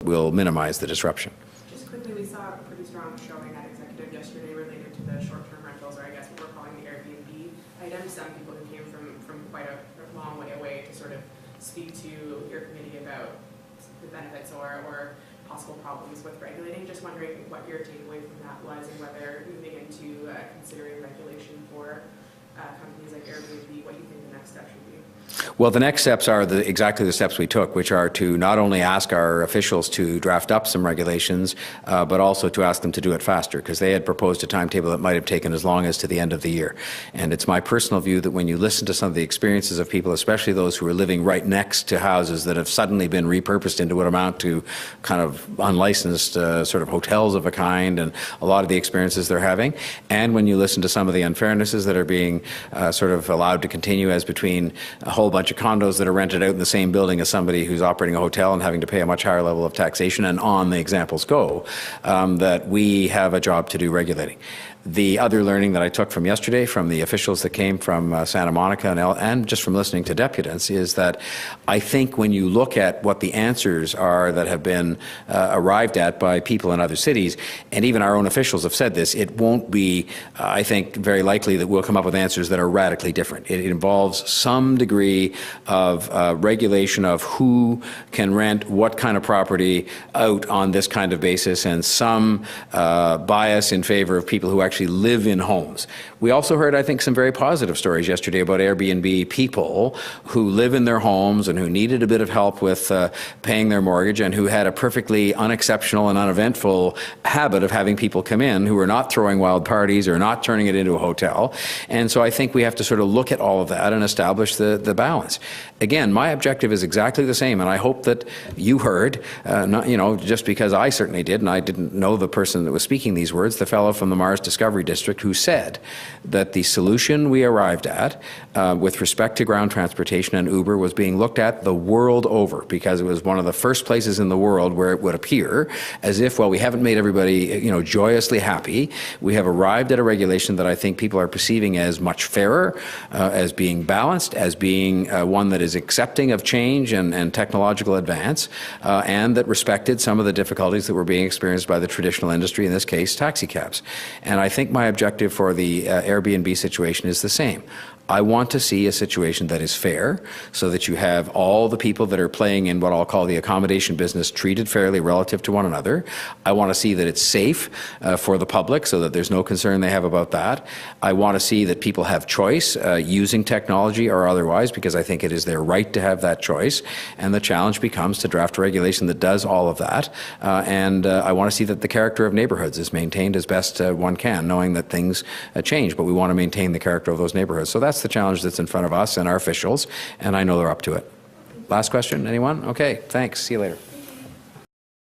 will minimize the disruption. Just quickly, we saw a pretty strong showing at Executive yesterday related to the short-term rentals, or I guess what we're calling the Airbnb items. Some people who came from quite a long way away to sort of speak to your committee about the benefits or possible problems with regulating. Just wondering what your takeaway from that was, and whether moving into considering regulation for companies like Airbnb, what you think the next step should be. Well, the next steps are exactly the steps we took, which are to not only ask our officials to draft up some regulations, but also to ask them to do it faster, because they had proposed a timetable that might have taken as long as to the end of the year. And it's my personal view that when you listen to some of the experiences of people, especially those who are living right next to houses that have suddenly been repurposed into what amount to kind of unlicensed sort of hotels of a kind, and a lot of the experiences they're having, and when you listen to some of the unfairnesses that are being sort of allowed to continue as between a whole bunch of condos that are rented out in the same building as somebody who's operating a hotel and having to pay a much higher level of taxation, and on the examples go, that we have a job to do regulating. The other learning that I took from yesterday from the officials that came from Santa Monica and just from listening to deputants is that I think when you look at what the answers are that have been arrived at by people in other cities, and even our own officials have said this, it won't be, I think, very likely that we'll come up with answers that are radically different. It involves some degree of regulation of who can rent what kind of property out on this kind of basis, and some bias in favor of people who actually live in homes. We also heard, I think, some very positive stories yesterday about Airbnb people who live in their homes and who needed a bit of help with paying their mortgage, and who had a perfectly unexceptional and uneventful habit of having people come in who are not throwing wild parties or not turning it into a hotel. And so I think we have to sort of look at all of that and establish the balance. Again, my objective is exactly the same, and I hope that you heard, not, you know, just because I certainly did, and I didn't know the person that was speaking these words, the fellow from the Mars Discovery District, who said that the solution we arrived at with respect to ground transportation and Uber was being looked at the world over, because it was one of the first places in the world where it would appear as if, well, we haven't made everybody, you know, joyously happy. We have arrived at a regulation that I think people are perceiving as much fairer, as being balanced, as being one that is accepting of change and technological advance, and that respected some of the difficulties that were being experienced by the traditional industry, in this case, taxi cabs. And I think my objective for the Airbnb situation is the same. I want to see a situation that is fair, so that you have all the people that are playing in what I'll call the accommodation business treated fairly relative to one another. I want to see that it's safe for the public, so that there's no concern they have about that. I want to see that people have choice using technology or otherwise, because I think it is their right to have that choice. And the challenge becomes to draft a regulation that does all of that. And I want to see that the character of neighborhoods is maintained as best one can, knowing that things change, but we want to maintain the character of those neighborhoods. So that's the challenge that's in front of us and our officials, and I know they're up to it. Last question, anyone? Okay, thanks. See you later.